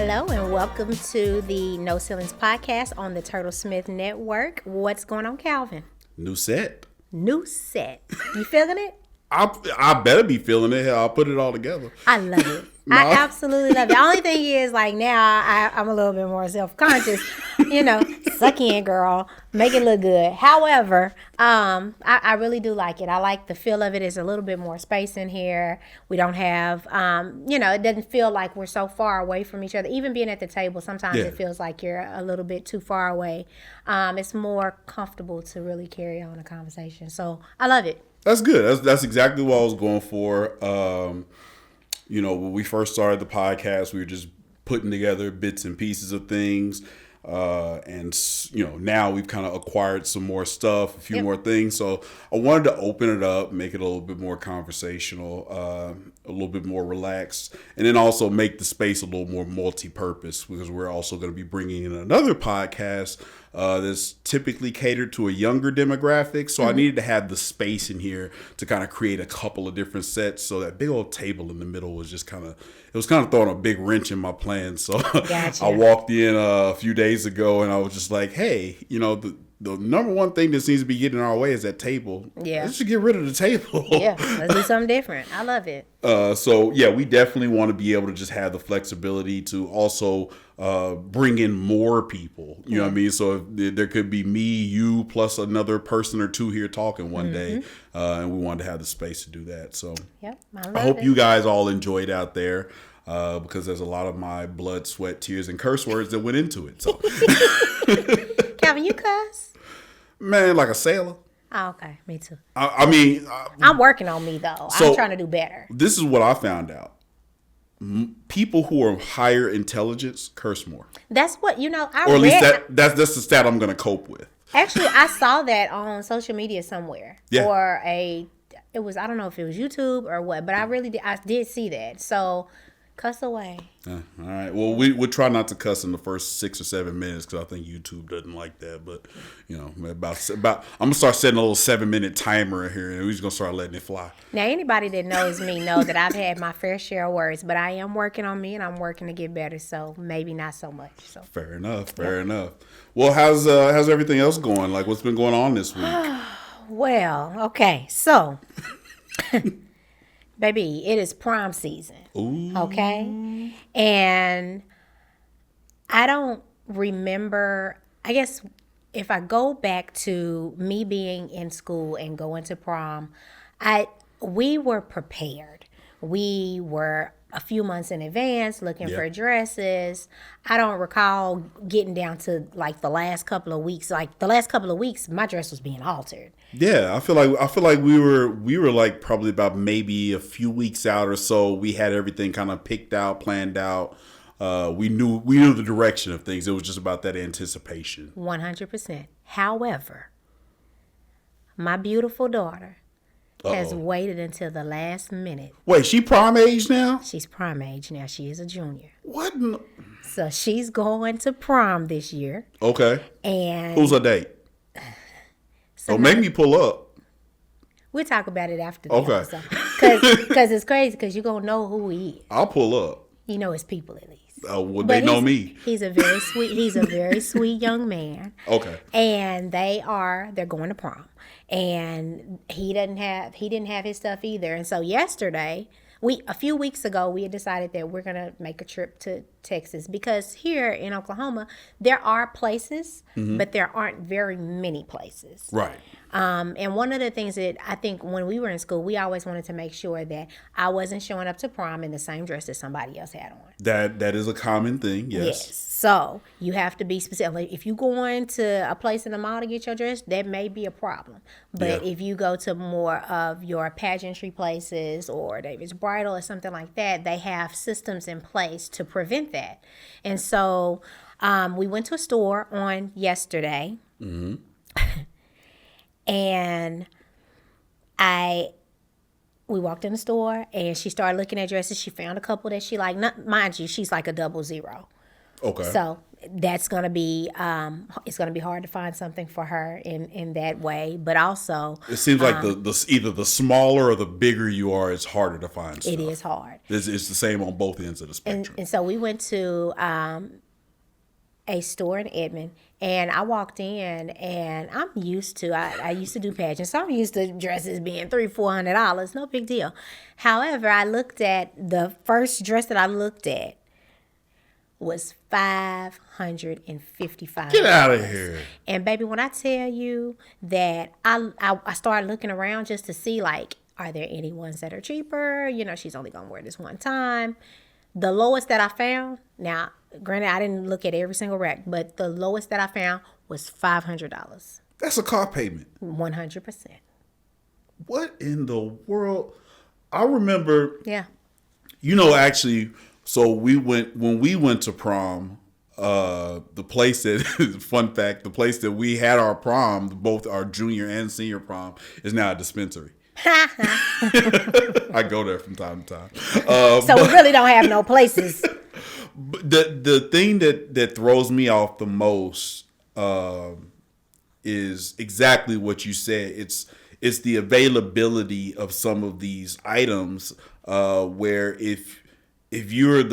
Hello and welcome to the No Ceilings podcast on the Turtlesmith network. What's going on, Calvin? New set. New set. You feeling it? I better be feeling it. I'll put it all together. I love it. I absolutely love it. The only thing is, like, now I'm a little bit more self-conscious. Suck in, girl. Make it look good. However, I really do like it. I like the feel of it. There's a little bit more space in here. We don't have, it doesn't feel like we're so far away from each other. Even being at the table, sometimes it feels like you're a little bit too far away. It's more comfortable to really carry on a conversation. So I love it. That's good. That's exactly what I was going for. When we first started the podcast, we were just putting together bits and pieces of things. Now we've kind of acquired some more stuff, a few more things. So I wanted to open it up, make it a little bit more conversational, a little bit more relaxed, and then also make the space a little more multi-purpose, because we're also going to be bringing in another podcast that's typically catered to a younger demographic. So I needed to have the space in here to kind of create a couple of different sets. So that big old table in the middle was just kind of throwing a big wrench in my plans. So Gotcha. I walked in a few days ago and I was just like, hey, the number one thing that seems to be getting in our way is that table. Yeah. Let's just get rid of the table. Yeah, let's do something different. I love it. We definitely want to be able to just have the flexibility to also bring in more people. You know what I mean? So if there could be me, you, plus another person or two here talking one day. And we wanted to have the space to do that. So I hope you guys all enjoyed out there. Because there's a lot of my blood, sweat, tears, and curse words that went into it. So, Calvin, you cuss? Man, like a sailor. Oh, okay. Me too. I'm working on me, though. So I'm trying to do better. This is what I found out. People who are higher intelligence curse more. That's what, or at least that's the stat I'm going to cope with. Actually, I saw that on social media somewhere. Yeah. I don't know if it was YouTube or what, but I did see that. So, cuss away. All right. Well, we'll try not to cuss in the first 6 or 7 minutes, because I think YouTube doesn't like that. But about I'm gonna start setting a little 7-minute timer in here, and we're just gonna start letting it fly. Now, anybody that knows me know that I've had my fair share of words, but I am working on me, and I'm working to get better. So maybe not so much. So fair enough. Well, how's everything else going? Like, what's been going on this week? Well, okay, so. Baby, it is prom season. Ooh. Okay? And I don't remember, I guess if I go back to me being in school and going to prom, we were prepared. We were a few months in advance looking for dresses. I don't recall getting down to like the last couple of weeks. Like the last couple of weeks, my dress was being altered. Yeah, I feel like we were like probably about maybe a few weeks out or so. We had everything kind of picked out, planned out. We knew the direction of things. It was just about that anticipation. 100%. However, my beautiful daughter has waited until the last minute. Wait, she prom age now? She's prom age now. She is a junior. What? So she's going to prom this year. Okay. And who's her date? Make me pull up. We'll talk about it after the okay. episode. Because it's crazy, because you're going to know who he is. I'll pull up. You know his people at least. They know me. He's a very sweet young man. Okay. And they're going to prom. And he didn't have his stuff either. And so yesterday, a few weeks ago, we had decided that we're going to make a trip to Texas, because here in Oklahoma, there are places, but there aren't very many places. Right. And one of the things that I think when we were in school, we always wanted to make sure that I wasn't showing up to prom in the same dress that somebody else had on. That is a common thing, yes. So you have to be specific. Like, if you're going to a place in the mall to get your dress, that may be a problem. But if you go to more of your pageantry places or David's Bridal or something like that, they have systems in place to prevent that. And so we went to a store on yesterday. Mm-hmm. And we walked in the store and she started looking at dresses. She found a couple that she liked. Mind you, she's like a 00. Okay. So that's gonna be it's gonna be hard to find something for her in that way. But also, it seems like the either the smaller or the bigger you are, it's harder to find stuff. it is hard. It's the same on both ends of the spectrum. And so we went to a store in Edmond, and I walked in, and I'm used to I used to do pageants, so I'm used to dresses being $300-$400, no big deal. However, I looked at the first dress that I looked at was $555. Get out of here. And baby, when I tell you that I started looking around just to see, like, are there any ones that are cheaper? You know, she's only gonna wear this one time. The lowest that I found, now granted I didn't look at every single rack, but the lowest that I found was $500. That's a car payment. 100%. What in the world? I remember. Yeah. You know, actually, so when we went to prom. The place that fun fact, the place that we had our prom, both our junior and senior prom, is now a dispensary. I go there from time to time. So we really don't have no places. But the thing that throws me off the most is exactly what you said. It's the availability of some of these items where if you're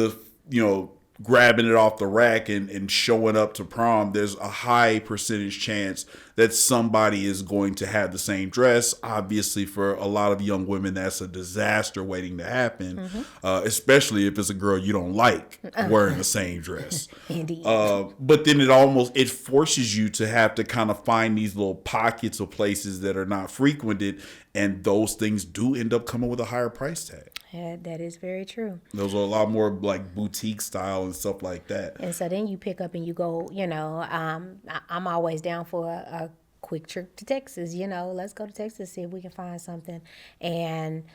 grabbing it off the rack and showing up to prom, there's a high percentage chance that somebody is going to have the same dress. Obviously, for a lot of young women, that's a disaster waiting to happen, especially if it's a girl you don't like wearing the same dress. Indeed. But then it forces you to have to kind of find these little pockets of places that are not frequented, and those things do end up coming with a higher price tag. Yeah, that is very true. Those are a lot more like boutique style and stuff like that. And so then you pick up and you go, I'm always down for a quick trip to Texas. Let's go to Texas, see if we can find something. And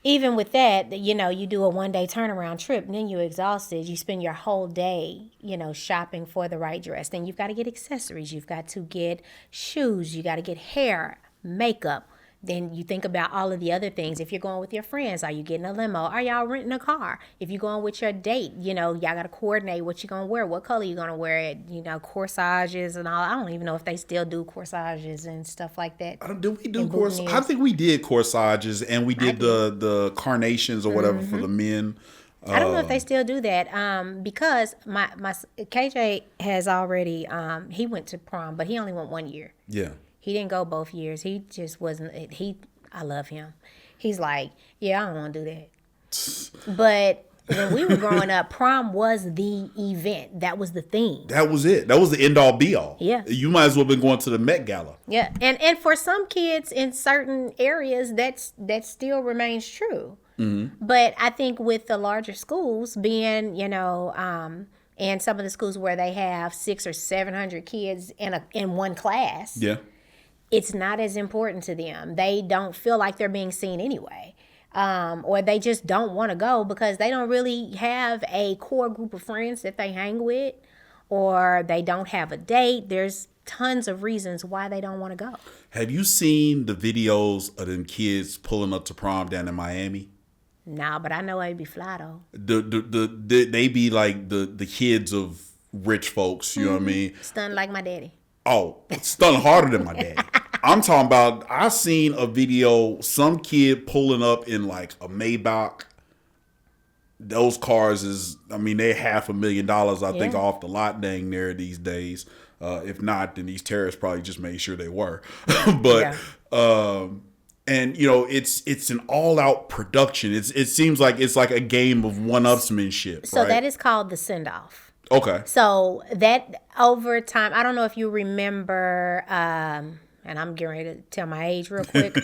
even with that, you do a 1-day turnaround trip, and then you're exhausted. You spend your whole day, shopping for the right dress. Then you've got to get accessories. You've got to get shoes. You got to get hair, makeup. Then you think about all of the other things. If you're going with your friends, are you getting a limo? Are y'all renting a car? If you're going with your date, y'all got to coordinate what you're going to wear, what color you're going to wear it, corsages and all. I don't even know if they still do corsages and stuff like that. Do we do corsages? I think we did corsages, and we did the carnations or whatever for the men. I don't know if they still do that because my KJ has already, he went to prom, but he only went 1 year. Yeah. He didn't go both years. He just wasn't. I love him. He's like, yeah, I don't want to do that. But when we were growing up, prom was the event. That was the theme. That was it. That was the end all be all. Yeah. You might as well have been going to the Met Gala. Yeah, and for some kids in certain areas, that still remains true. Mm-hmm. But I think with the larger schools being, and some of the schools where they have 600 or 700 kids in one class. Yeah. It's not as important to them. They don't feel like they're being seen anyway. Or they just don't want to go because they don't really have a core group of friends that they hang with, or they don't have a date. There's tons of reasons why they don't want to go. Have you seen the videos of them kids pulling up to prom down in Miami? Nah, but I know it'd be fly though. They be like the kids of rich folks, you know what I mean? Stunned like my daddy. Oh, stunned harder than my daddy. I'm talking about, I seen a video, some kid pulling up in like a Maybach. Those cars they're $500,000, I think, off the lot dang near these days. If not, then these terrorists probably just made sure they were. But, and it's an all out production. It seems like it's like a game of one-upsmanship. So right? that is called the send-off. Okay. So that over time, I don't know if you remember, and I'm getting ready to tell my age real quick.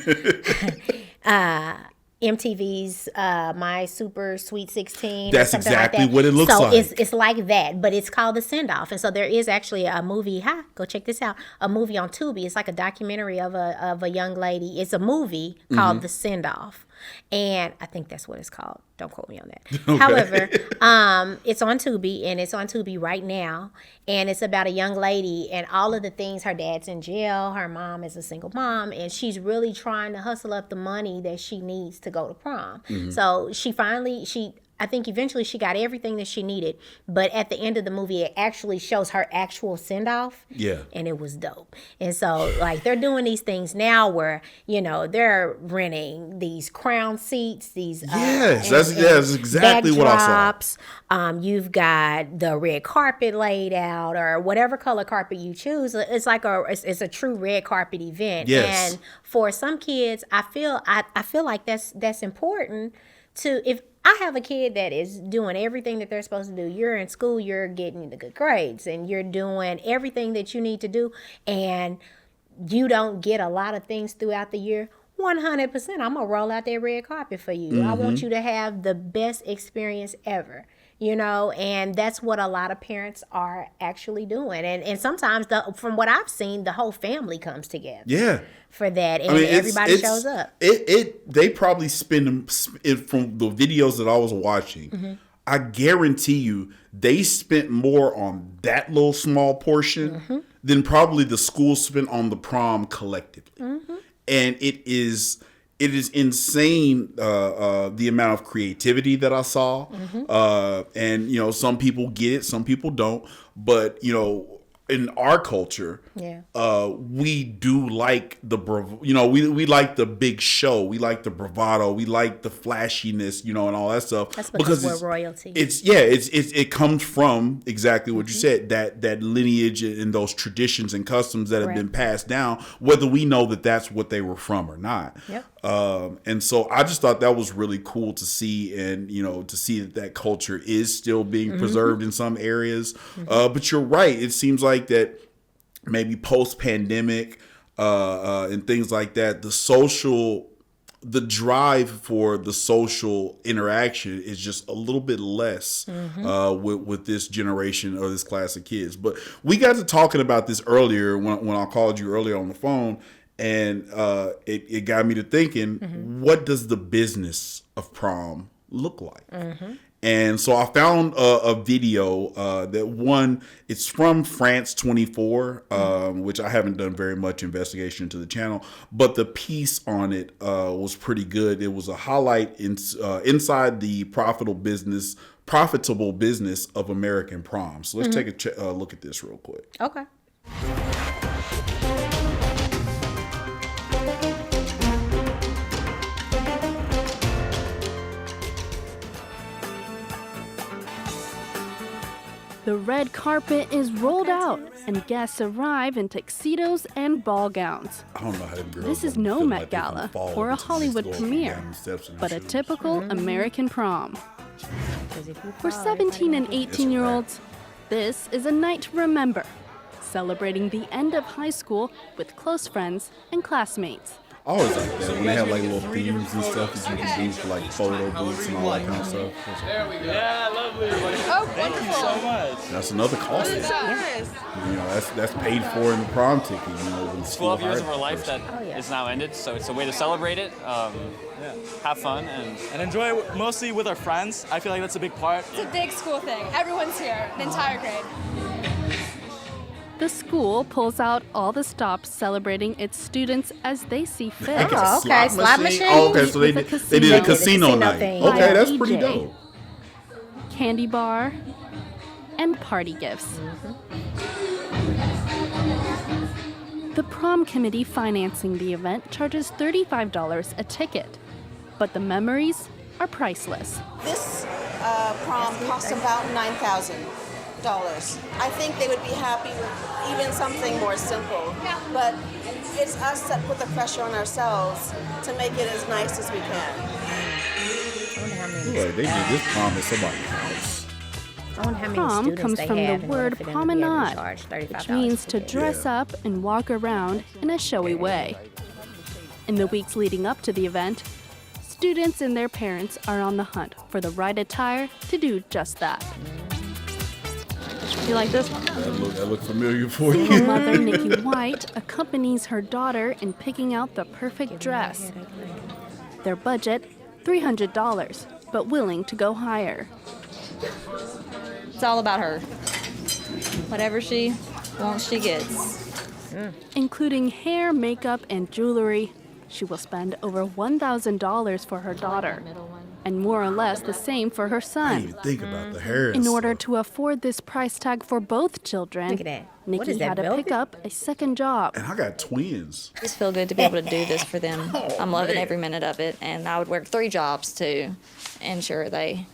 MTV's My Super Sweet 16. That's exactly what it looks like. So it's like that, but it's called The Send-Off. And so there is actually a movie. Go check this out. A movie on Tubi. It's like a documentary of a young lady. It's a movie called The Send-Off. And I think that's what it's called. Don't quote me on that. Okay. However, it's on Tubi, and it's on Tubi right now. And it's about a young lady and all of the things. Her dad's in jail. Her mom is a single mom. And she's really trying to hustle up the money that she needs to go to prom. Mm-hmm. So I think eventually she got everything that she needed. But at the end of the movie, it actually shows her actual send-off. Yeah. And it was dope. And so, like, they're doing these things now where, you know, they're renting these crown seats, these that's exactly what I saw. You've got the red carpet laid out, or whatever color carpet you choose. It's like it's a true red carpet event. Yes. And for some kids, I feel like that's important to, if I have a kid that is doing everything that they're supposed to do. You're in school, you're getting the good grades, and you're doing everything that you need to do, and you don't get a lot of things throughout the year. 100%, I'm gonna roll out that red carpet for you. I want you to have the best experience ever. You know, and that's what a lot of parents are actually doing. And sometimes, from what I've seen, the whole family comes together. Yeah. For that, and everybody shows up. They probably spend it, from the videos that I was watching. I guarantee you, they spent more on that little small portion than probably the school spent on the prom collectively. And it is insane, the amount of creativity that I saw. And, you know, some people get it, some people don't. But, you know, in our culture, we do like we like the big show. We like the bravado. We like the flashiness, you know, and all that stuff. That's because we're royalty. It comes from exactly what you said, that lineage and those traditions and customs that have been passed down, whether we know that that's what they were from or not. And so I just thought that was really cool to see, and, you know, to see that culture is still being preserved in some areas. But you're right. It seems like that maybe post-pandemic and things like that, the drive for the social interaction is just a little bit less with this generation or this class of kids. But we got to talking about this earlier when I called you earlier on the phone, and it got me to thinking, what does the business of prom look like? And so I found a video it's from France 24, which I haven't done very much investigation into the channel, but the piece on it was pretty good. It was a highlight inside the profitable business of American prom. So let's take a look at this real quick. Okay. The red carpet is rolled out, and guests arrive in tuxedos and ball gowns. I don't know how them girls This is no Met Gala or a Hollywood premiere, but a typical American prom. For 17 and 18-year-olds, this is a night to remember, celebrating the end of high school with close friends and classmates. I always like that. When they have like little themes and stuff that you can do for like photo booths and all that kind of stuff. There we go. Yeah, lovely. Oh, wonderful. Thank you so much. That's another cost. Yes. You know, that's paid for in the prom ticket. You know, when 12 years of our life that is now ended, so it's a way to celebrate it. Have fun and enjoy it mostly with our friends. I feel like that's a big part. It's a big school thing. Everyone's here, the entire grade. The school pulls out all the stops celebrating its students as they see fit. Oh, okay. Slot machine. Oh, okay, so they did a casino night. thing. Okay, that's pretty dope. Candy bar, and party gifts. The prom committee financing the event charges $35 a ticket, but the memories are priceless. This prom costs about $9,000. I think they would be happy with even something more simple, but it's us that put the pressure on ourselves to make it as nice as we can. Look, they did this prom at somebody's house. Prom comes from the word promenade, which means to dress up and walk around in a showy way. In the weeks leading up to the event, students and their parents are on the hunt for the right attire to do just that. You like this one? That look familiar for you. Single mother Nikki White accompanies her daughter in picking out the perfect dress. Their budget, $300, but willing to go higher. It's all about her. Whatever she wants, she gets. Including hair, makeup, and jewelry, she will spend over $1,000 for her daughter. and more or less the same for her I son. didn't even think about the hair. In order to afford this price tag for both children, Look at that. What Nikki is that, had to velvet? pick up a second job. And I got twins. I just feel good to be able to do this for them. I'm loving every minute of it, and I would work 3 jobs to ensure they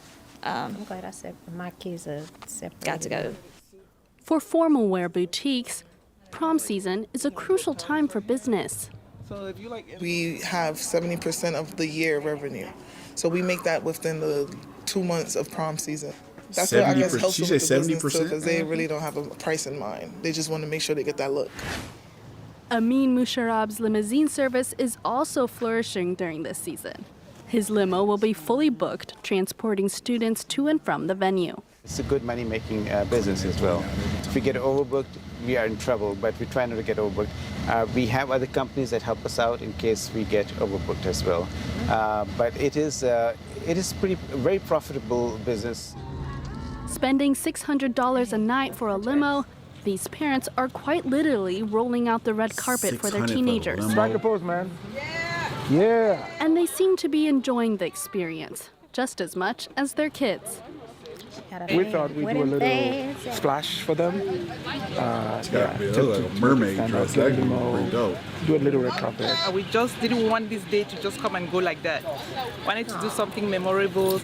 I'm glad I said my kids are separated. got to go. For formal wear boutiques, prom season is a crucial time for business. We have 70% of the year revenue. So we make that within the 2 months of prom season. That's what I guess 70%. helps She with said the business too, 70%? because they really don't have a price in mind. They just want to make sure they get that look. Amin Musharrab's limousine service is also flourishing during this season. His limo will be fully booked, transporting students to and from the venue. It's a good money-making business as well. If we get overbooked, we are in trouble, but we try not to get overbooked. We have other companies that help us out in case we get overbooked as well. But it is very profitable business. Spending $600 a night for a limo, these parents are quite literally rolling out the red carpet for their 600 teenagers. for the Strike a pose, man. Yeah. And they seem to be enjoying the experience just as much as their kids. We thought we'd do a little splash for them. Gotta be like a mermaid dress. That could be pretty dope. Do a little red carpet. We just didn't want this day to just come and go like that. Wanted to do something memorable.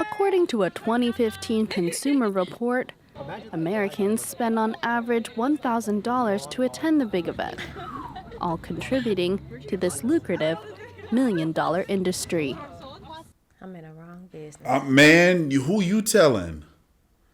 According to a 2015 consumer report, Americans spend on average $1,000 to attend the big event, all contributing to this lucrative million-dollar industry. I'm in the wrong business. Man, who you telling?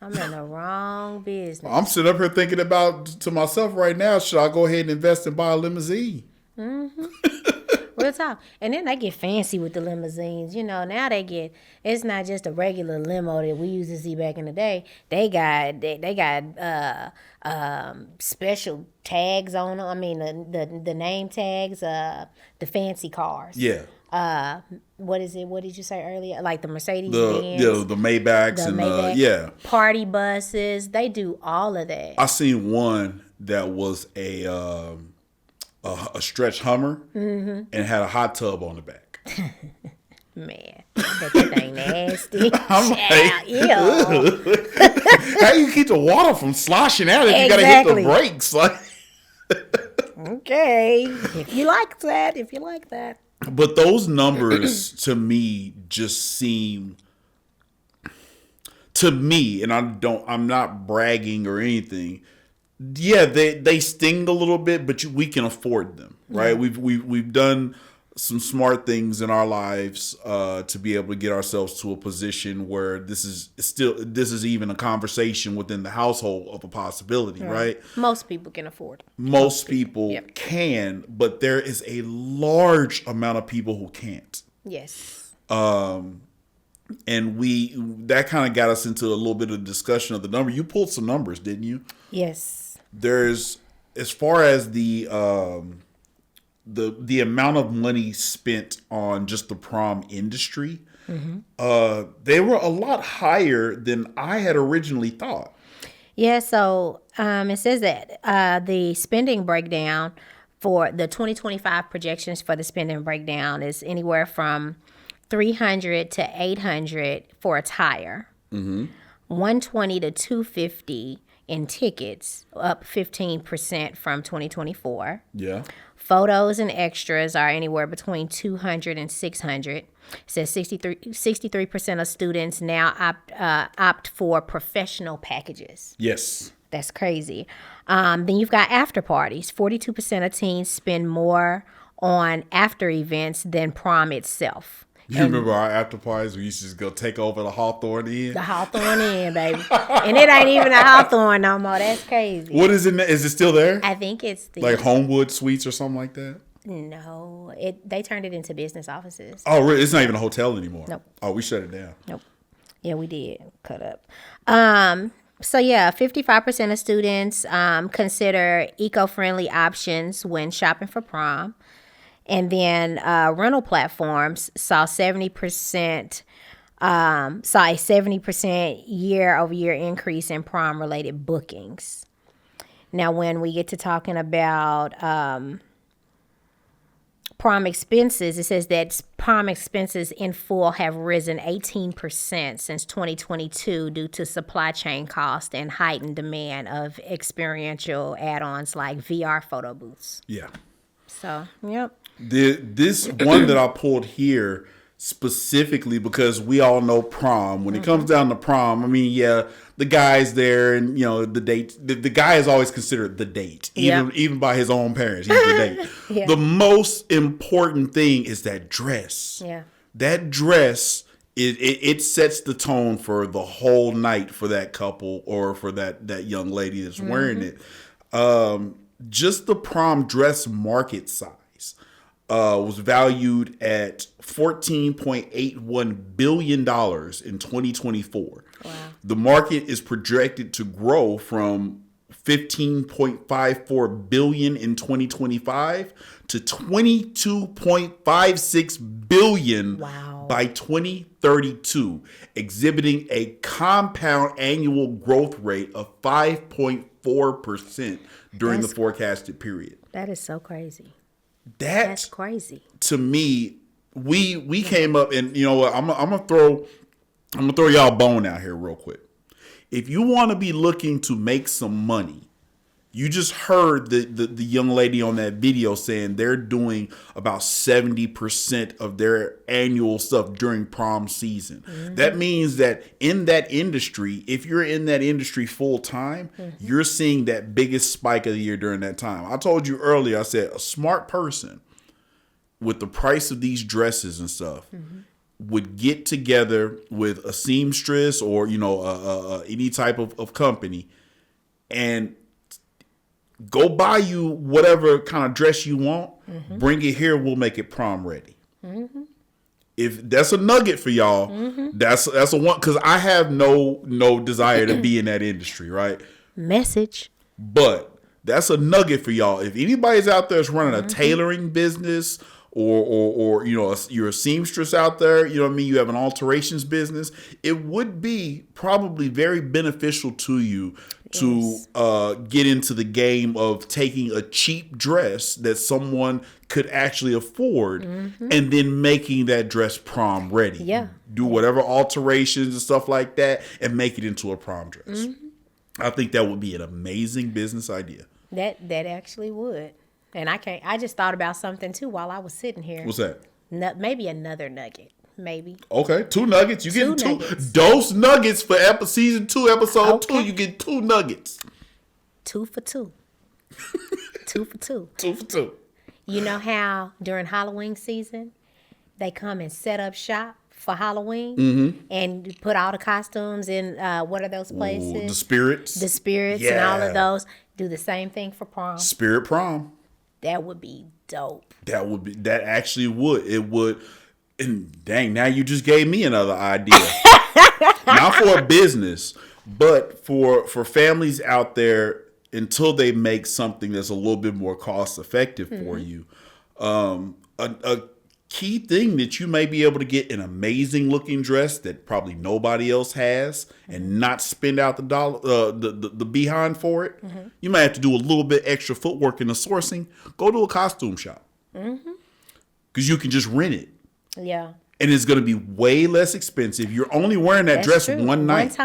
I'm in the wrong business. I'm sitting up here thinking about to myself right now, should I go ahead and invest and buy a limousine? Real talk. And then they get fancy with the limousines. You know, now it's not just a regular limo that we used to see back in the day. They got special tags on them. I mean, the name tags, the fancy cars. Yeah. What is it? What did you say earlier? Like the Mercedes The Benz, the Maybachs and Maybach, yeah. party buses. They do all of that. I seen one that was a stretch Hummer and had a hot tub on the back. Man, that thing nasty. I'm like, Ew. how you keep the water from sloshing out if you gotta hit the brakes? Like, okay, if you like that. but those numbers to me just seem, to me, and I'm not bragging or anything. Yeah, they sting a little bit, but we can afford them, right? Yeah. We've done some smart things in our lives to be able to get ourselves to a position where this is even a conversation within the household of a possibility, right? Most people can afford it. Most people can, but there is a large amount of people who can't. Yes. And that kind of got us into a little bit of discussion of the number. You pulled some numbers, didn't you? Yes. There's, as far as the amount of money spent on just the prom industry, they were a lot higher than I had originally thought. Yeah, so it says that the spending breakdown for the 2025 projections for the spending breakdown is anywhere from $300 to $800 for attire, $120 to $250 in tickets, up 15% from 2024. Yeah. Photos and extras are anywhere between $200 and $600. It says 63% of students now opt for professional packages. Yes. That's crazy. Then you've got after parties. 42% of teens spend more on after events than prom itself. You remember our after parties? We used to just go take over the Hawthorne Inn. The Hawthorne Inn, baby. And it ain't even a Hawthorne no more. That's crazy. What is it? Is it still there? I think it's like Homewood Suites or something like that? No. They turned it into business offices. Oh, really? It's not even a hotel anymore? Nope. Oh, we shut it down. Nope. Yeah, we did. Cut up. So, yeah, 55% of students consider eco-friendly options when shopping for prom. And then rental platforms saw 70% year-over-year increase in prom-related bookings. Now, when we get to talking about prom expenses, it says that prom expenses in full have risen 18% since 2022 due to supply chain cost and heightened demand of experiential add-ons like VR photo booths. Yeah. So, yep. This one that I pulled here specifically because we all know prom. When it comes down to prom, I mean, yeah, the guy's there, and you know the date. The guy is always considered the date, even by his own parents. He's the date. Yeah. The most important thing is that dress. Yeah, that dress. It sets the tone for the whole night for that couple or for that young lady that's wearing it. Just the prom dress market size was valued at $14.81 billion in 2024. Wow. The market is projected to grow from $15.54 billion in 2025 to $22.56 billion by 2032, exhibiting a compound annual growth rate of 5.4% during the forecasted period. That is so crazy. That's crazy. To me, we came up, and you know what? I'm gonna throw y'all a bone out here real quick. If you want to be looking to make some money, you just heard the young lady on that video saying they're doing about 70% of their annual stuff during prom season. That means that in that industry, if you're in that industry full time, you're seeing that biggest spike of the year during that time. I told you earlier, I said a smart person with the price of these dresses and stuff would get together with a seamstress or, you know, any type of company and go buy you whatever kind of dress you want. Bring it here. We'll make it prom ready. If that's a nugget for y'all, that's a one, because I have no desire to be in that industry, right? Message. But that's a nugget for y'all. If anybody's out there that's running a tailoring business, or you know, you're a seamstress out there, you know what I mean, you have an alterations business, it would be probably very beneficial to you to get into the game of taking a cheap dress that someone could actually afford and then making that dress prom ready. Yeah. Do whatever alterations and stuff like that and make it into a prom dress. I think that would be an amazing business idea. That actually would. And I just thought about something too while I was sitting here. What's that? Maybe another nugget. Maybe. Okay, 2 nuggets. You get two dose nuggets for season 2, episode 2. You get 2 nuggets. 2 for 2. 2 for 2. 2 for 2. You know how during Halloween season, they come and set up shop for Halloween and put all the costumes in, what are those places? Ooh, the Spirits. The Spirits and all of those. Do the same thing for prom. Spirit prom. That would be dope. That actually would. It would. And dang, now you just gave me another idea. Not for a business, but for families out there, until they make something that's a little bit more cost effective for you. A key thing that you may be able to get an amazing looking dress that probably nobody else has and not spend out the dollar, the behind for it. You might have to do a little bit extra footwork in the sourcing. Go to a costume shop. Because you can just rent it. Yeah. And it's going to be way less expensive. You're only wearing that dress true. one night.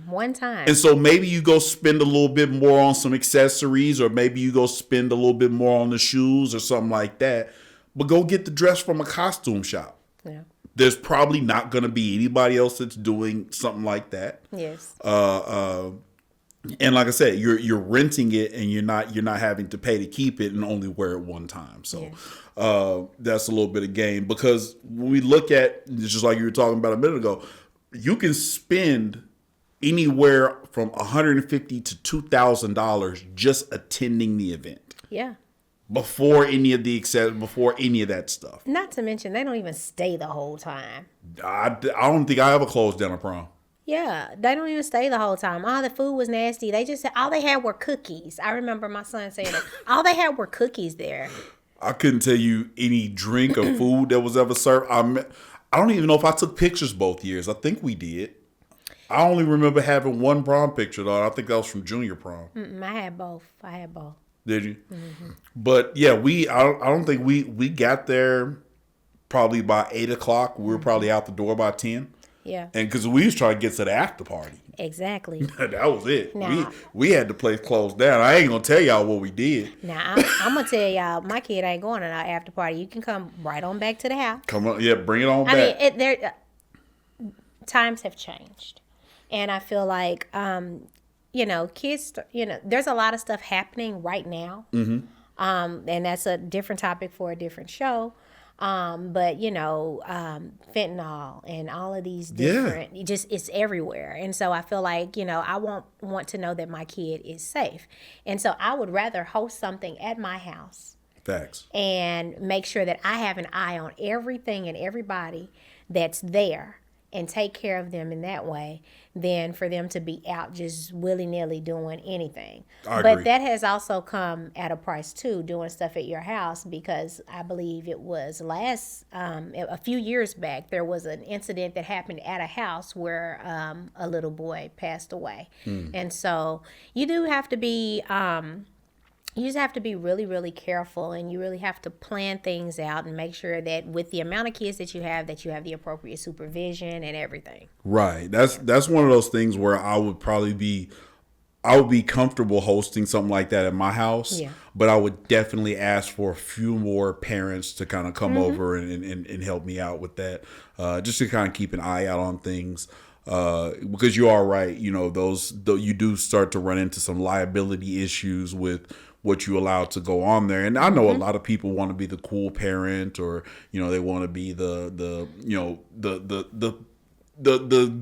One time. And so maybe you go spend a little bit more on some accessories, or maybe you go spend a little bit more on the shoes or something like that. But go get the dress from a costume shop. Yeah. There's probably not going to be anybody else that's doing something like that. Yes. And like I said, you're renting it, and you're not having to pay to keep it and only wear it one time. So that's a little bit of game, because when we look at, just like you were talking about a minute ago, you can spend anywhere from $150 to $2,000 just attending the event. Yeah. Before any of that stuff. Not to mention, they don't even stay the whole time. I don't think I ever closed down a prom. Yeah, they don't even stay the whole time. The food was nasty. They just all they had were cookies. I remember my son saying that. All they had were cookies there. I couldn't tell you any drink or food that was ever served. I don't even know if I took pictures both years. I think we did. I only remember having one prom picture, though. I think that was from junior prom. I had both. Did you? But yeah, I don't think we got there probably by 8 o'clock. We were probably out the door by 10. Yeah. And because we was trying to get to the after party. Exactly. That was it. Now, we had the place closed down. I ain't gonna tell y'all what we did. Now I'm gonna tell y'all, my kid ain't going to our after party. You can come right on back to the house. Come on, yeah, bring it on back. I mean, times have changed, and I feel like kids. There's a lot of stuff happening right now, and that's a different topic for a different show. But fentanyl and all of these different, it's everywhere. And so I feel like, I want to know that my kid is safe. And so I would rather host something at my house. Facts. And make sure that I have an eye on everything and everybody that's there and take care of them in that way than for them to be out just willy-nilly doing anything. But that has also come at a price too, doing stuff at your house, because I believe it was a few years back, there was an incident that happened at a house where a little boy passed away. And so you do have to be you just have to be really, really careful, and you really have to plan things out and make sure that with the amount of kids that you have the appropriate supervision and everything. Right. That's one of those things where I would be comfortable hosting something like that at my house. Yeah. But I would definitely ask for a few more parents to kind of come over and help me out with that. Just to kind of keep an eye out on things. Because you are right, you do start to run into some liability issues with what you allow to go on there. And I know a lot of people want to be the cool parent, or they want to be the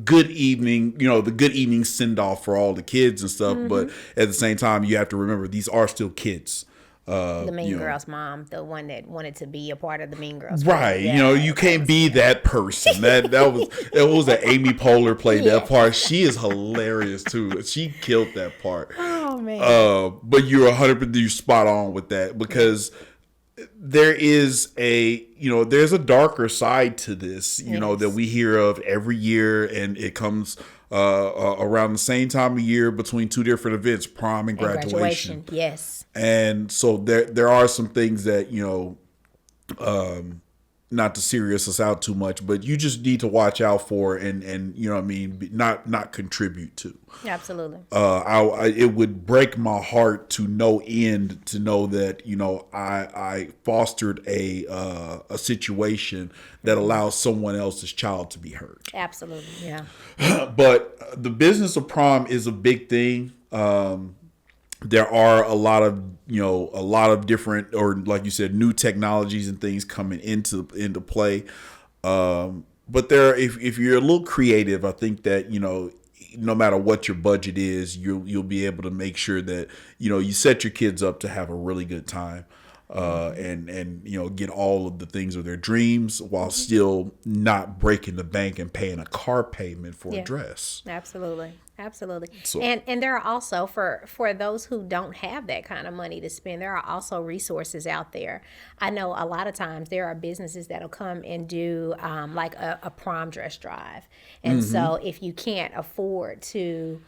good evening, the good evening send off for all the kids and stuff. But at the same time, you have to remember these are still kids. The Mean Girls mom, the one that wanted to be a part of the Mean Girls. Right. Yeah, you can't be that person. That was an Amy Poehler played that part. She is hilarious too. She killed that part. Oh man. But you're 100% spot on with that, because there is there's a darker side to this, that we hear of every year, and it comes around the same time of year between two different events, prom and graduation. Yes. And so there are some things that, not to serious us out too much, but you just need to watch out for and not contribute to. Absolutely. It would break my heart to no end to know that, I fostered a situation that allows someone else's child to be hurt. Absolutely. Yeah. But the business of prom is a big thing. There are a lot of different, or like you said, new technologies and things coming into play. But if you're a little creative, I think that, no matter what your budget is, you'll be able to make sure that, you set your kids up to have a really good time. And get all of the things of their dreams while still not breaking the bank and paying a car payment for a dress. Absolutely. So, and there are also, for those who don't have that kind of money to spend, there are also resources out there. I know a lot of times there are businesses that'll come and do like a prom dress drive. And so if you can't afford to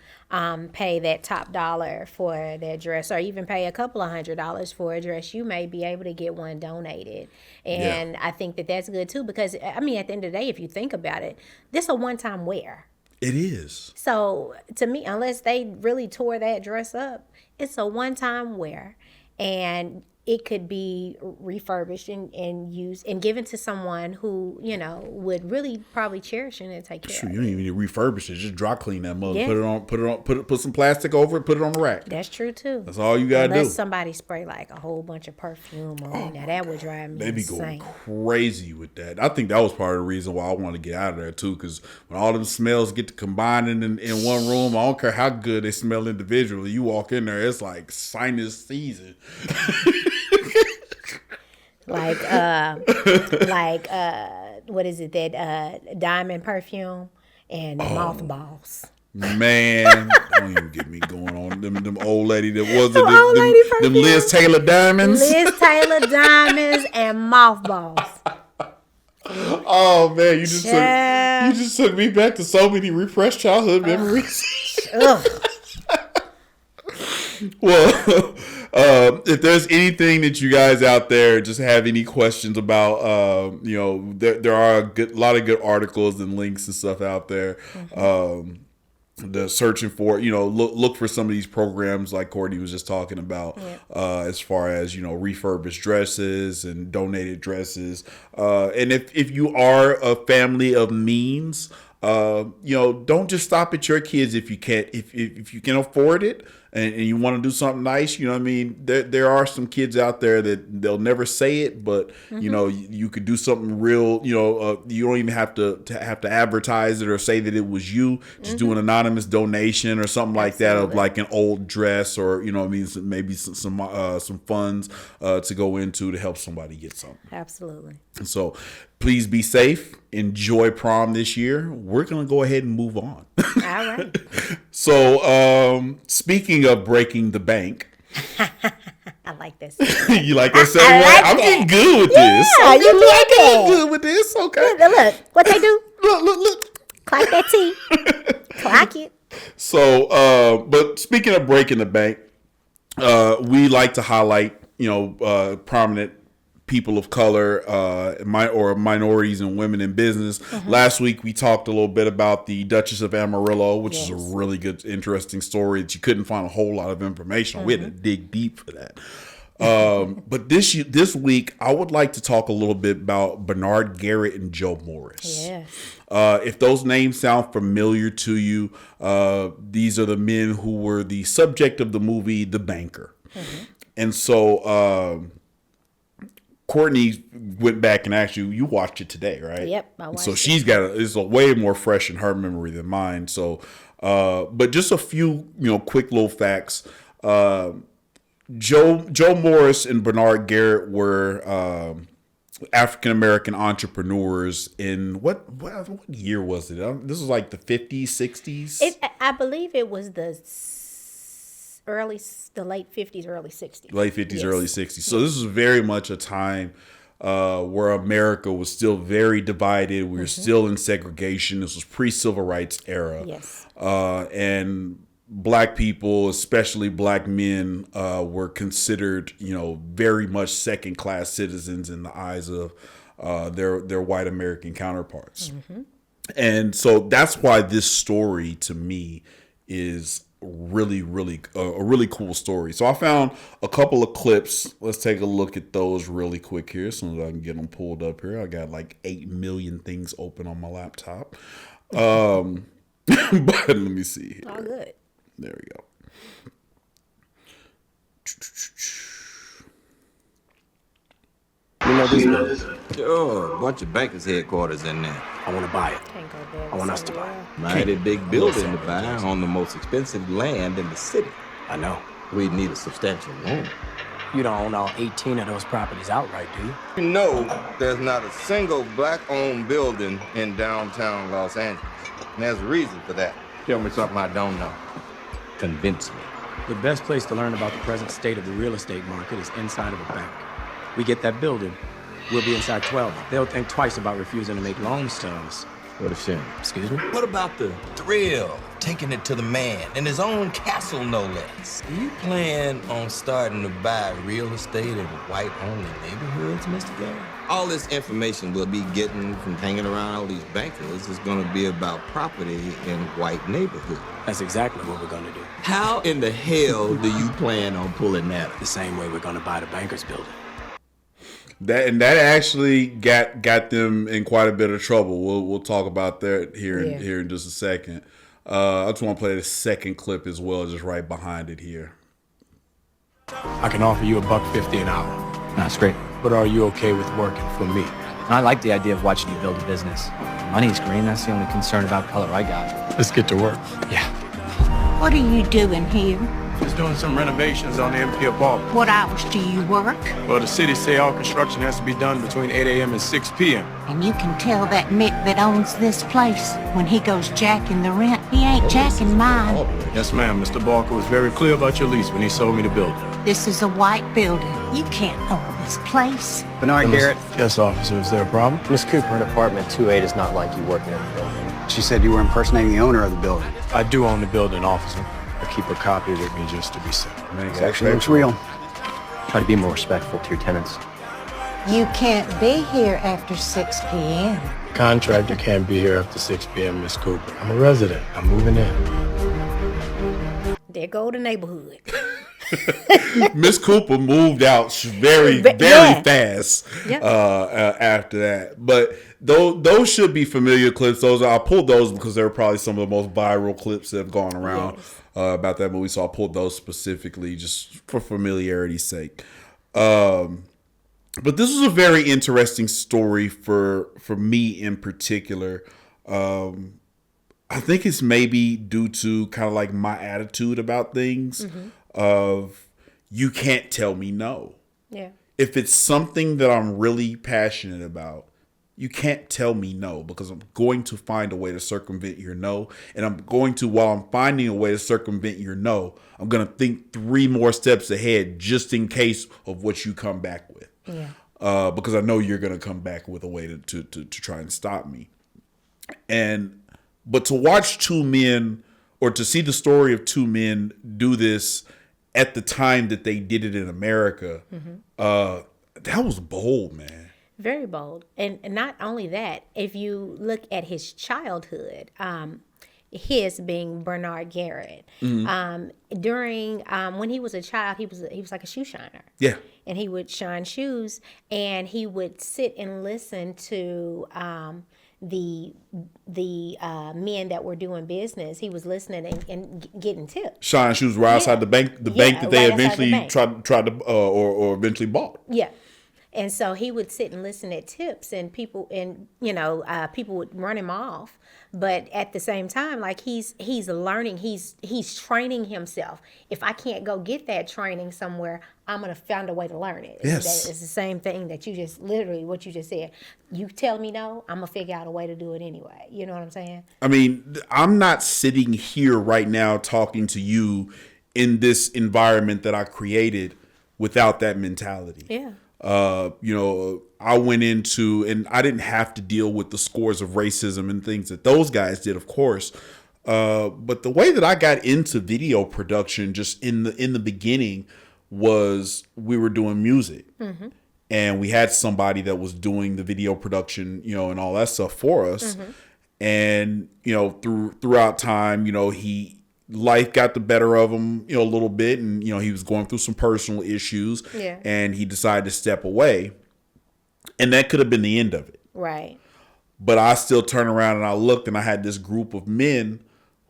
pay that top dollar for that dress, or even pay a couple of $100s for a dress, you may be able to get one donated. And I think that that's good too, because at the end of the day, if you think about it, this is a one-time wear. It is. So to me, unless they really tore that dress up, it's a one-time wear, and it could be refurbished and used and given to someone who, would really probably cherish it and take care of it. You don't even need to refurbish it. Just dry clean that mother. Yeah. Put some plastic over it, put it on the rack. That's true too. That's all you gotta do. Unless somebody spray like a whole bunch of perfume on it. Now that would drive me insane. They be going crazy with that. I think that was part of the reason why I wanted to get out of there too, because when all them smells get to combining in one room, I don't care how good they smell individually. You walk in there, it's like sinus season. Like what is it, that diamond perfume and mothballs. Man, don't even get me going on them old lady that wasn't them Liz Taylor diamonds. Liz Taylor diamonds and mothballs. Oh man, you just took me back to so many repressed childhood memories. Ugh. Well, if there's anything that you guys out there just have any questions about, there are a lot of good articles and links and stuff out there. The searching for, look for some of these programs like Courtney was just talking about, as far as, refurbished dresses and donated dresses. And if you are a family of means, don't just stop at your kids if you can't, if you can afford it and you want to do something nice. You know what I mean? There are some kids out there that they'll never say it, but you could do something real. You don't even have to advertise it or say that it was you. Just do an anonymous donation or something like that of like an old dress or maybe some funds to go into to help somebody get something. Absolutely. And so please be safe. Enjoy prom this year. We're going to go ahead and move on. All right. So, speaking of breaking the bank. I like this. You like that saying? I'm getting good with this. Yeah, you like getting good with this. Okay. Look, what they do? Look. Clock that T. Clock it. So, but speaking of breaking the bank, we like to highlight, prominent people of color, or minorities and women in business. Last week we talked a little bit about the Duchess of Amarillo, which is a really good, interesting story that you couldn't find a whole lot of information on. We had to dig deep for that. But this week I would like to talk a little bit about Bernard Garrett and Joe Morris. Yes. If those names sound familiar to you, these are the men who were the subject of the movie The Banker. And so Courtney went back and actually, you watched it today, right? Yep, I watched so it. she's got it's a way more fresh in her memory than mine. So, but just a few, quick little facts. Joe Morris and Bernard Garrett were African American entrepreneurs in what year was it? This was like the 50s, 60s. I believe it was the late 50s, early 60s. Late 50s, early 60s. So this was very much a time where America was still very divided. We were still in segregation. This was pre-civil rights era. Yes. And Black people, especially Black men, were considered, very much second-class citizens in the eyes of their white American counterparts. And so that's why this story to me is really a really cool story. So I found a couple of clips. Let's take a look at those really quick here as soon as I can get them pulled up here. I got like 8 million things open on my laptop. But let me see here. All good. There we go. This? Sure, a bunch of bankers' headquarters in there. I want to buy it. I want us to buy it. Mighty big building to buy on the most expensive land in the city. I know. We'd need a substantial loan. You don't own all 18 of those properties outright, do you? You know, there's not a single Black-owned building in downtown Los Angeles. And there's a reason for that. Tell me something I don't know. Convince me. The best place to learn about the present state of the real estate market is inside of a bank. We get that building, we'll be inside 12. They'll think twice about refusing to make loans to us. What a shame. Excuse me? What about the thrill of taking it to the man in his own castle, no less? Do you plan on starting to buy real estate in white-only neighborhoods, Mr. Garrett? All this information we'll be getting from hanging around all these bankers is going to be about property in white neighborhoods. That's exactly what we're going to do. How in the hell do you plan on pulling that off? The same way we're going to buy the banker's building. That actually got them in quite a bit of trouble. We'll talk about that here in just a second. I just want to play the second clip as well, just right behind it here. I can offer you $1.50 an hour. That's great. But are you okay with working for me? I like the idea of watching you build a business. Money's green. That's the only concern about color I got. Let's get to work. Yeah. What are you doing here? Just doing some renovations on the empty apartment. What hours do you work? Well, the city say all construction has to be done between 8 a.m. and 6 p.m. And you can tell that Mick that owns this place when he goes jacking the rent. He ain't jacking mine. Yes, ma'am. Mr. Barker was very clear about your lease when he sold me the building. This is a white building. You can't own this place. Bernard Garrett. Yes, officer. Is there a problem? Miss Cooper, in apartment 28 is not like you working in the building. She said you were impersonating the owner of the building. I do own the building, officer. I keep a copy with me just to be safe. Actually looks real. Try to be more respectful to your tenants. You can't be here after 6 p.m. Contractor can't be here after 6 p.m., Miss Cooper. I'm a resident. I'm moving in. There go the neighborhood. Miss Cooper moved out very fast after that. But those should be familiar clips. I pulled those because they're probably some of the most viral clips that have gone around about that movie. So I pulled those specifically just for familiarity's sake. But this was a very interesting story for me in particular. I think it's maybe due to kind of like my attitude about things of you can't tell me no. Yeah. If it's something that I'm really passionate about, you can't tell me no, because I'm going to find a way to circumvent your no. And I'm going to, while I'm finding a way to circumvent your no, I'm going to think 3 more steps ahead just in case of what you come back with. Yeah. Because I know you're going to come back with a way to try and stop me. But to watch 2 men, or to see the story of 2 men do this at the time that they did it in America, that was bold, man. Very bold. And not only that, if you look at his childhood, his being Bernard Garrett, during when he was a child, he was like a shoe shiner. Yeah. And he would shine shoes, and he would sit and listen to the men that were doing business. He was listening and getting tips. Shine shoes right outside the bank that they eventually tried to or eventually bought. Yeah. And so he would sit and listen at tips, and people people would run him off. But at the same time, like he's learning, he's training himself. If I can't go get that training somewhere, I'm gonna find a way to learn it. Yes. It's the same thing that you just literally what you just said. You tell me no, I'm gonna figure out a way to do it anyway. You know what I'm saying? I mean, I'm not sitting here right now talking to you in this environment that I created without that mentality. Yeah. I went into, and I didn't have to deal with the scores of racism and things that those guys did, of course. But the way that I got into video production just in the beginning was we were doing music, and we had somebody that was doing the video production, and all that stuff for us. And, throughout time, life got the better of him, a little bit. And, he was going through some personal issues, and he decided to step away. And that could have been the end of it. Right. But I still turned around and I looked, and I had this group of men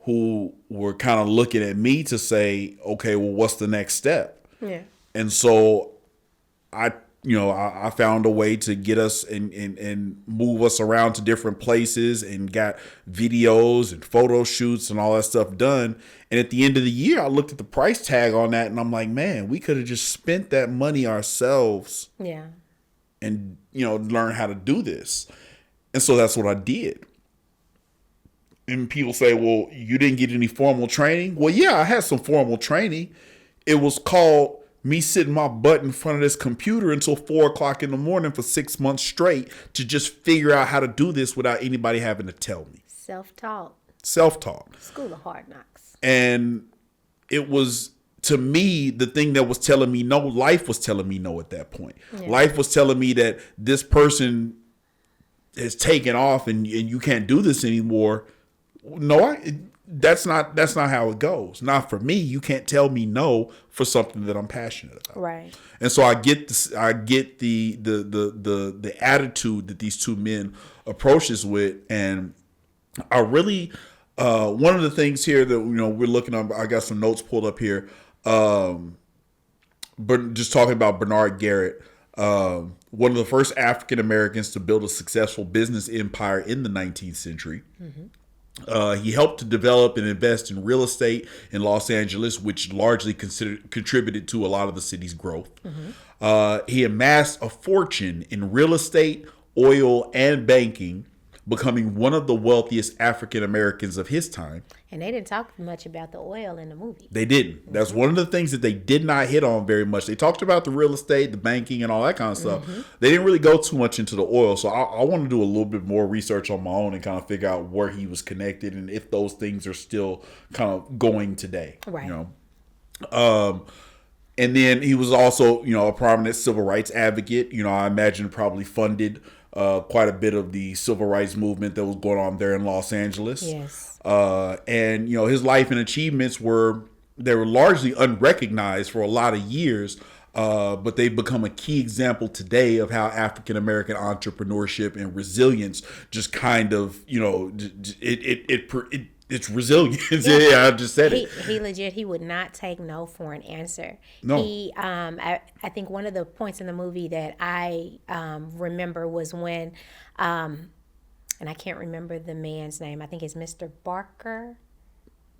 who were kind of looking at me to say, okay, well, what's the next step? Yeah. And so I found a way to get us and move us around to different places, and got videos and photo shoots and all that stuff done. And at the end of the year, I looked at the price tag on that, and I'm like, man, we could have just spent that money ourselves. Yeah. And, learn how to do this. And so that's what I did. And people say, well, you didn't get any formal training. Well, yeah, I had some formal training. It was called me sitting my butt in front of this computer until 4:00 in the morning for 6 months straight to just figure out how to do this without anybody having to tell me. Self-taught. School of hard knocks. And it was, to me, the thing that was telling me no, life was telling me no at that point. Yeah. Life was telling me that this person has taken off and you can't do this anymore. No, that's not how it goes. Not for me. You can't tell me no for something that I'm passionate about. Right. And so I get this, I get the attitude that these 2 men approach this with. And I really, one of the things here that, we're looking at, I got some notes pulled up here. But just talking about Bernard Garrett, one of the first African Americans to build a successful business empire in the 19th century. He helped to develop and invest in real estate in Los Angeles, which largely contributed to a lot of the city's growth. He amassed a fortune in real estate, oil, and banking, becoming one of the wealthiest African Americans of his time. And they didn't talk much about the oil in the movie. They didn't. That's one of the things that they did not hit on very much. They talked about the real estate, the banking, and all that kind of stuff. They didn't really go too much into the oil. So I want to do a little bit more research on my own and kind of figure out where he was connected and if those things are still kind of going today. Right. And then he was also, a prominent civil rights advocate. I imagine probably funded quite a bit of the civil rights movement that was going on there in Los Angeles. Yes. And his life and achievements were largely unrecognized for a lot of years. But they've become a key example today of how African American entrepreneurship and resilience just kind of, it's resilience. Yeah, I just said it. He legit, he would not take no for an answer. No. I think one of the points in the movie that I remember was when, and I can't remember the man's name. I think it's Mr. Barker.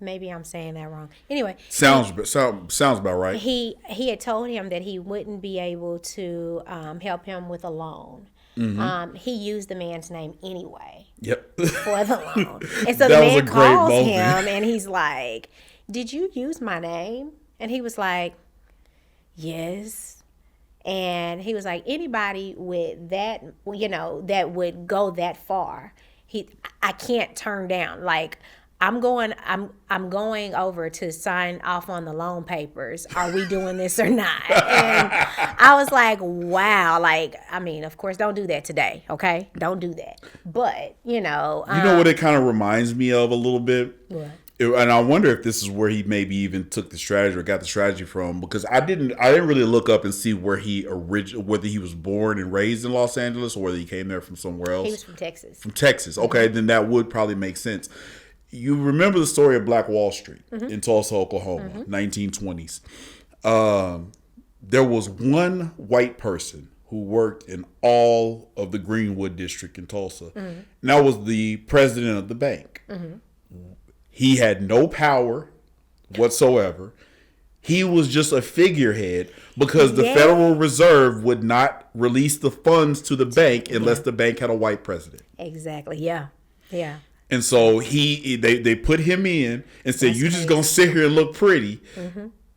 Maybe I'm saying that wrong. Anyway, sounds about right. He had told him that he wouldn't be able to help him with a loan. Mm-hmm. He used the man's name anyway. Yep. For the loan. And so the man calls him and he's like, "Did you use my name?" And he was like, "Yes." And he was like, anybody with that, that would go that far, I can't turn down. Like, I'm going over to sign off on the loan papers. Are we doing this or not? And I was like, wow. Like, I mean, of course, don't do that today, okay? Don't do that. But, you know what it kind of reminds me of a little bit? What? And I wonder if this is where he maybe even took the strategy or got the strategy from, because I didn't really look up and see where whether he was born and raised in Los Angeles or whether he came there from somewhere else. He was from Texas. From Texas. Okay, then that would probably make sense. You remember the story of Black Wall Street in Tulsa, Oklahoma, 1920s. There was one white person who worked in all of the Greenwood district in Tulsa. And that was the president of the bank. He had no power whatsoever. He was just a figurehead because the Federal Reserve would not release the funds to the bank unless the bank had a white president. Exactly. Yeah. Yeah. And so they put him in and said, "You just gonna sit here and look pretty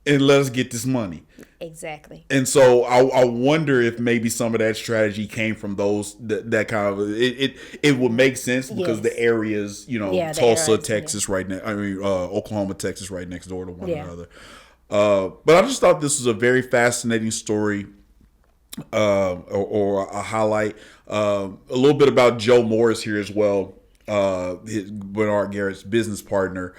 and let us get this money." Exactly. And so I wonder if maybe some of that strategy came from that kind of it would make sense because the areas, Tulsa, areas, Texas, right now. I mean, Oklahoma, Texas, right next door to one another. But I just thought this was a very fascinating story, or a highlight. A little bit about Joe Morris here as well. Bernard Garrett's business partner.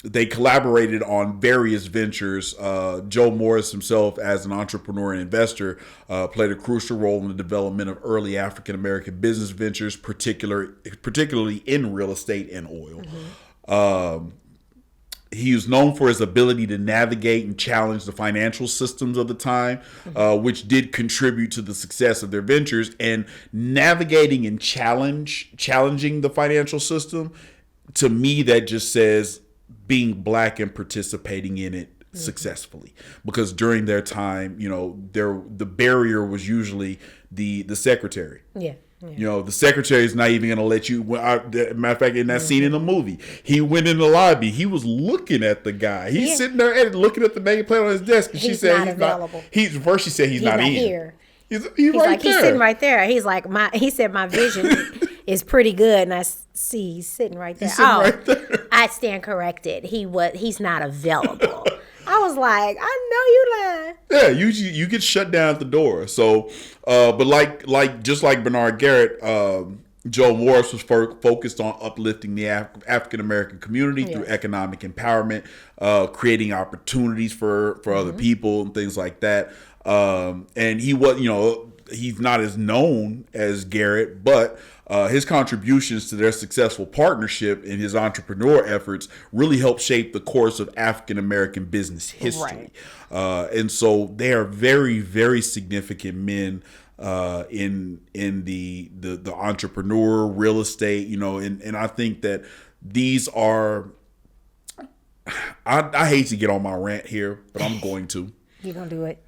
They collaborated on various ventures. Joe Morris himself, as an entrepreneur and investor, played a crucial role in the development of early African American business ventures, particularly in real estate and oil. He was known for his ability to navigate and challenge the financial systems of the time, which did contribute to the success of their ventures. And navigating and challenging the financial system, to me, that just says being black and participating in it successfully. Because during their time, the barrier was usually the secretary. Yeah. The secretary is not even going to let you. Matter of fact, in that scene in the movie, he went in the lobby. He was looking at the guy. He's sitting there and looking at the bank plate on his desk. And she said he's available. First she said he's not in. Here. He's right there. He's sitting right there. He's like, he said my vision is pretty good, and I see he's sitting right there. Right there. I stand corrected. He's not available. I was like, I know you lying. Yeah, you get shut down at the door. So, but just like Bernard Garrett, Joe Morris was focused on uplifting the African American community through economic empowerment, creating opportunities for other people and things like that. And he was, he's not as known as Garrett, but his contributions to their successful partnership and his entrepreneur efforts really helped shape the course of African American business history. Right. And so they are very, very significant men in the entrepreneur, real estate, and I think that these are. I hate to get on my rant here, but I'm going to. You're gonna do it.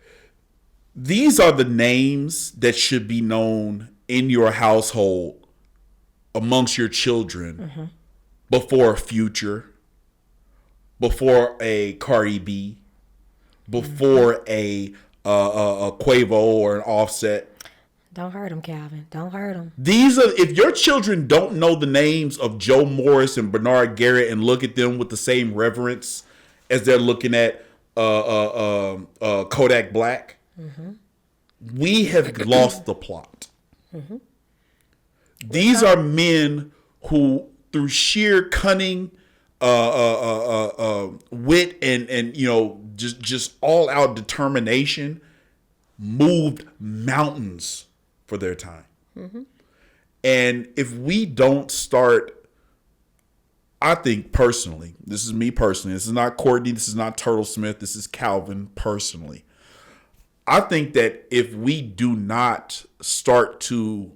These are the names that should be known in your household, amongst your children, before a Future, before a Cardi B, before a Quavo or an Offset. Don't hurt them, Calvin. Don't hurt them. If your children don't know the names of Joe Morris and Bernard Garrett and look at them with the same reverence as they're looking at Kodak Black. Mm-hmm. We have lost the plot. Mm-hmm. These are men who, through sheer cunning, wit, and just all out determination, moved mountains for their time. Mm-hmm. And if we don't start, I think personally, this is me personally, this is not Courtney, this is not Turtlesmith, this is Calvin personally. I think that if we do not start to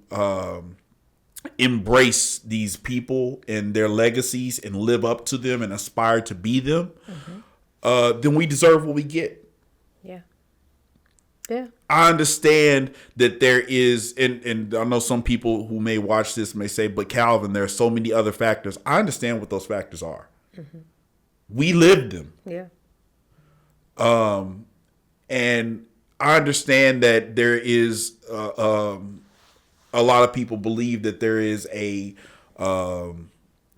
embrace these people and their legacies and live up to them and aspire to be them, then we deserve what we get. Yeah. Yeah. I understand that there is, and I know some people who may watch this may say, but Calvin, there are so many other factors. I understand what those factors are. Mm-hmm. We lived them. Yeah. And I understand that there is a lot of people believe that there is a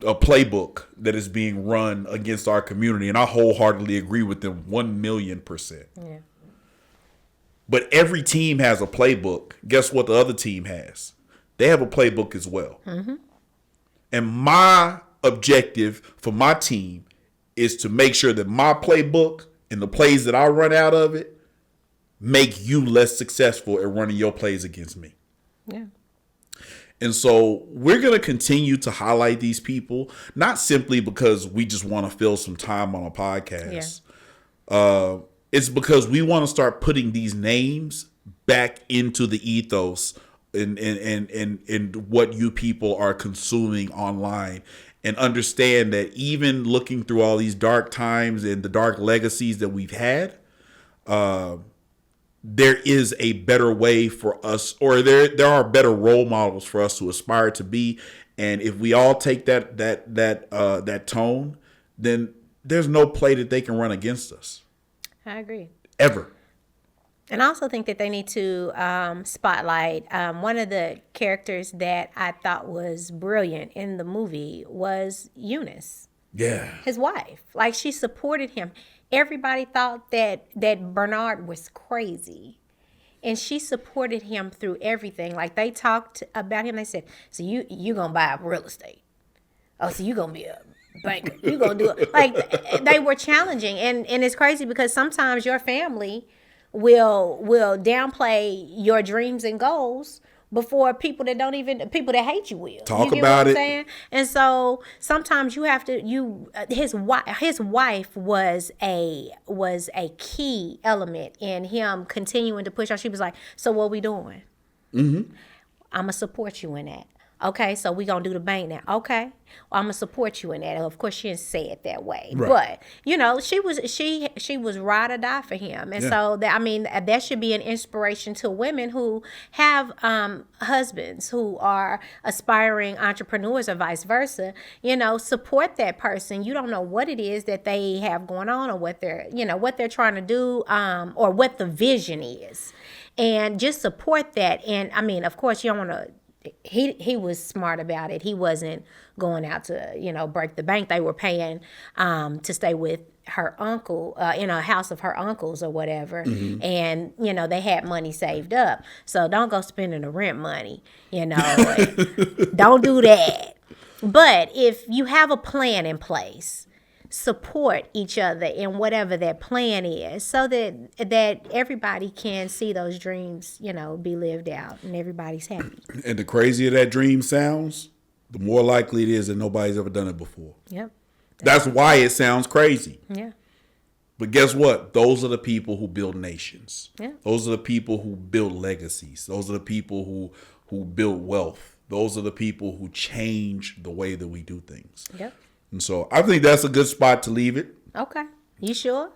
playbook that is being run against our community, and I wholeheartedly agree with them 1,000,000%. Yeah. But every team has a playbook. Guess what the other team has? They have a playbook as well. Mm-hmm. And my objective for my team is to make sure that my playbook and the plays that I run out of it make you less successful at running your plays against me. Yeah. And so we're going to continue to highlight these people, not simply because we just want to fill some time on a podcast. Yeah. It's because we want to start putting these names back into the ethos and what you people are consuming online, and understand that even looking through all these dark times and the dark legacies that we've had, there is a better way for us, or there are better role models for us to aspire to be. And if we all take that tone, then there's no play that they can run against us. I agree. Ever. And I also think that they need to spotlight one of the characters that I thought was brilliant in the movie was Eunice. Yeah. His wife. Like, she supported him. Everybody thought that Bernard was crazy. And she supported him through everything. Like, they talked about him. They said, so you going to buy up real estate. Oh, so you going to be a banker. You going to do it. Like, they were challenging. And it's crazy because sometimes your family will downplay your dreams and goals before people that hate you will. Talk you get about what I'm it. Saying? And so sometimes you have to his wife was a key element in him continuing to push on. She was like, so what we doing? Mm-hmm. I'm gonna support you in that. Okay, so we gonna do the bank now. Okay, well, I'm gonna support you in that. Of course, she didn't say it that way, right. But she was ride or die for him, and so that should be an inspiration to women who have husbands who are aspiring entrepreneurs or vice versa. Support that person. You don't know what it is that they have going on, or what they're trying to do, or what the vision is, and just support that. And of course, you don't want to. He was smart about it. He wasn't going out to, break the bank. They were paying to stay with her uncle in a house of her uncles or whatever. Mm-hmm. And, they had money saved up. So don't go spending the rent money, Don't do that. But if you have a plan in place, support each other in whatever that plan is, so that everybody can see those dreams, be lived out, and everybody's happy. And the crazier that dream sounds, the more likely it is that nobody's ever done it before. Yep. That's why it sounds crazy. Yeah. But guess what? Those are the people who build nations. Yeah. Those are the people who build legacies. Those are the people who build wealth. Those are the people who change the way that we do things. Yep. And so I think that's a good spot to leave it. Okay. You sure?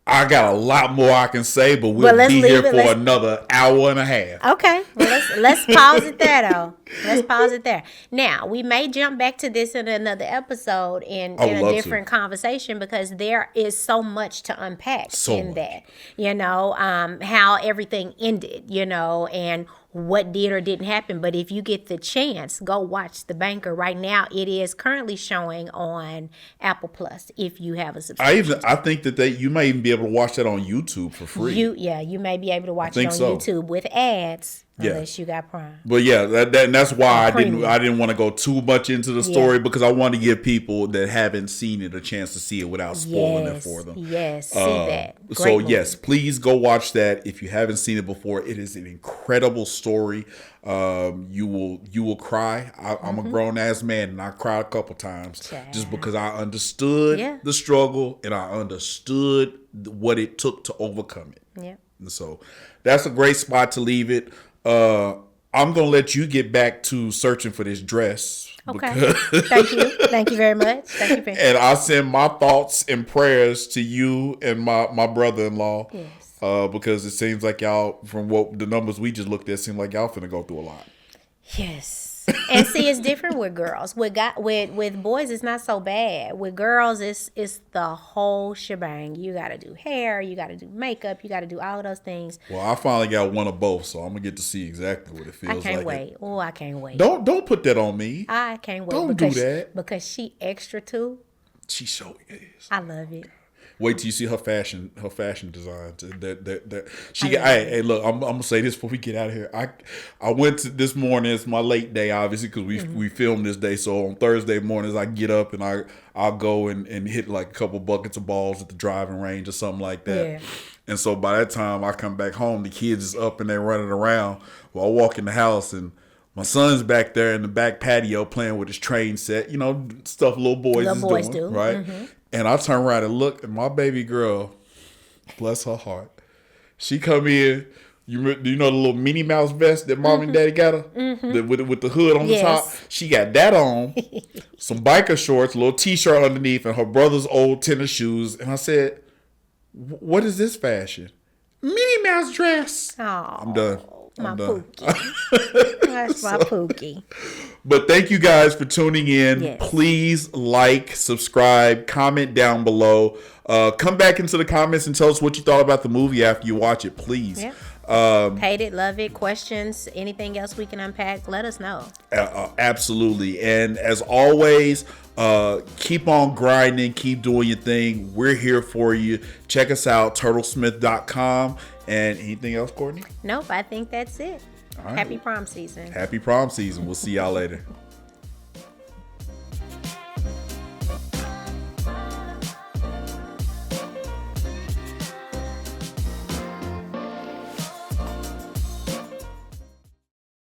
I got a lot more I can say, but we'll be here for another hour and a half. Okay. Well, let's pause it there, though. Let's pause it there. Now, we may jump back to this in another episode in a different conversation, because there is so much to unpack that. How everything ended, and what did or didn't happen. But if you get the chance, go watch The Banker. Right now, it is currently showing on Apple Plus if you have a subscription. I think that you may even be able to watch that on YouTube for free. You may be able to watch it on YouTube with ads. Unless you got Prime. But yeah, that's why I didn't want to go too much into the story because I want to give people that haven't seen it a chance to see it without spoiling it for them. Yes, see that. So yes, please go watch that if you haven't seen it before. It is an incredible story. You will cry. I'm a grown ass man and I cried a couple times just because I understood the struggle and I understood what it took to overcome it. Yeah. And so that's a great spot to leave it. I'm gonna let you get back to searching for this dress. Okay. Thank you very much. Thank you, Ben. And I send my thoughts and prayers to you and my brother-in-law. Yes. Because it seems like y'all, from what the numbers we just looked at, seem like y'all finna go through a lot. Yes. And see, it's different with girls. With boys, it's not so bad. With girls, it's the whole shebang. You got to do hair, you got to do makeup, you got to do all of those things. Well, I finally got one of both, so I'm gonna get to see exactly what it feels like. I can't wait. Oh, I can't wait. Don't put that on me. I can't wait. Don't do that. Because she extra too. She so is. I love it. Wait till you see her fashion designs. Hey, look, I'm gonna say this before we get out of here. I went to this morning. It's my late day, obviously, because we filmed this day. So on Thursday mornings, I get up and I'll go and hit like a couple buckets of balls at the driving range or something like that. Yeah. And so by that time I come back home, the kids is up and they're running around. Well, I walk in the house and my son's back there in the back patio playing with his train set. You know, stuff little boys do, right? Mm-hmm. And I turn around and look, and my baby girl, bless her heart, she come in. You know the little Minnie Mouse vest that mom and daddy got her with the hood on the top. She got that on, some biker shorts, a little t-shirt underneath, and her brother's old tennis shoes. And I said, "What is this fashion? Minnie Mouse dress." Oh, I'm done. My Pookie. That's my Pookie. But thank you guys for tuning in. Yes. Please like, subscribe, comment down below. Come back into the comments and tell us what you thought about the movie after you watch it, please. Yep. Hate it, love it, questions, anything else we can unpack, let us know. Absolutely. And as always, keep on grinding, keep doing your thing. We're here for you. Check us out, turtlesmith.com. And anything else, Courtney? Nope, I think that's it. All right. Happy prom season. Happy prom season. We'll see y'all later.